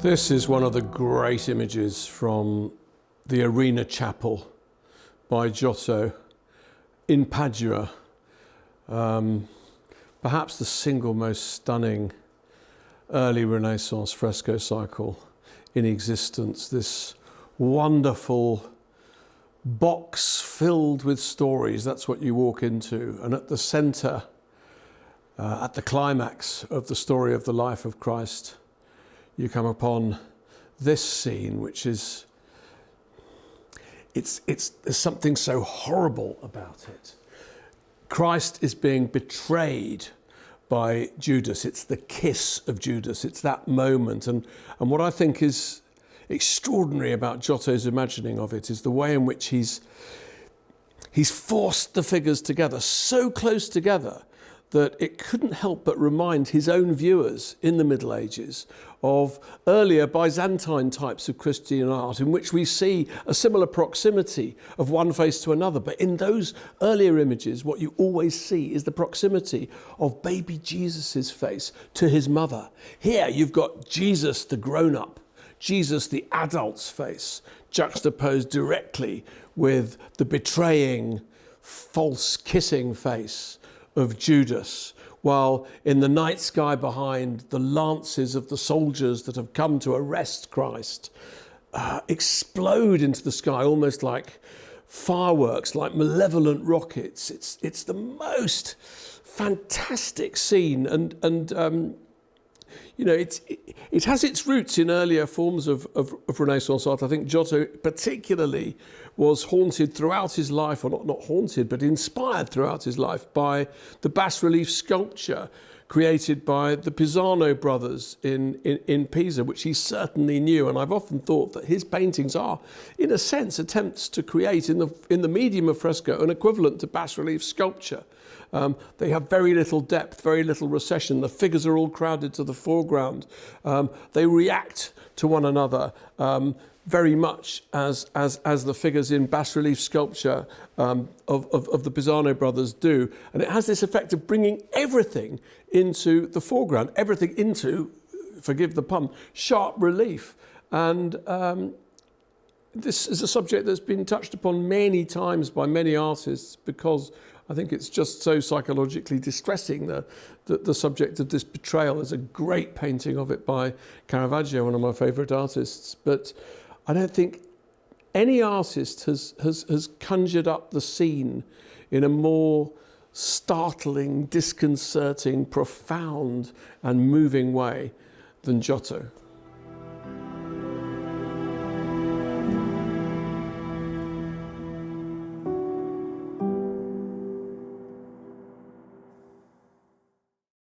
This is one of the great images from the Arena Chapel by Giotto in Padua. Perhaps the single most stunning early Renaissance fresco cycle in existence. This wonderful box filled with stories, that's what you walk into. And at the centre, at the climax of the story of the life of Christ, you come upon this scene, which is, there's something so horrible about it. Christ is being betrayed by Judas. It's the kiss of Judas. It's that moment. And what I think is extraordinary about Giotto's imagining of it is the way in which he's forced the figures together, so close together that it couldn't help but remind his own viewers in the Middle Ages of earlier Byzantine types of Christian art in which we see a similar proximity of one face to another. But in those earlier images, what you always see is the proximity of baby Jesus's face to his mother. Here you've got Jesus, the grown-up, Jesus, the adult's face, juxtaposed directly with the betraying, false kissing face of Judas, while in the night sky behind, the lances of the soldiers that have come to arrest Christ explode into the sky almost like fireworks, like malevolent rockets. It's the most fantastic scene, and you know, it has its roots in earlier forms of Renaissance art. I think Giotto particularly was haunted throughout his life, or not haunted, but inspired throughout his life by the bas-relief sculpture created by the Pisano brothers in Pisa, which he certainly knew. And I've often thought that his paintings are, in a sense, attempts to create in the medium of fresco an equivalent to bas-relief sculpture. They have very little depth, very little recession. The figures are all crowded to the foreground. They react to one another very much as the figures in bas-relief sculpture of the Pisano brothers do. And it has this effect of bringing everything into the foreground, everything into, forgive the pun, sharp relief. And this is a subject that's been touched upon many times by many artists, because I think it's just so psychologically distressing, the subject of this betrayal. There's a great painting of it by Caravaggio, one of my favourite artists. But I don't think any artist has conjured up the scene in a more startling, disconcerting, profound and moving way than Giotto.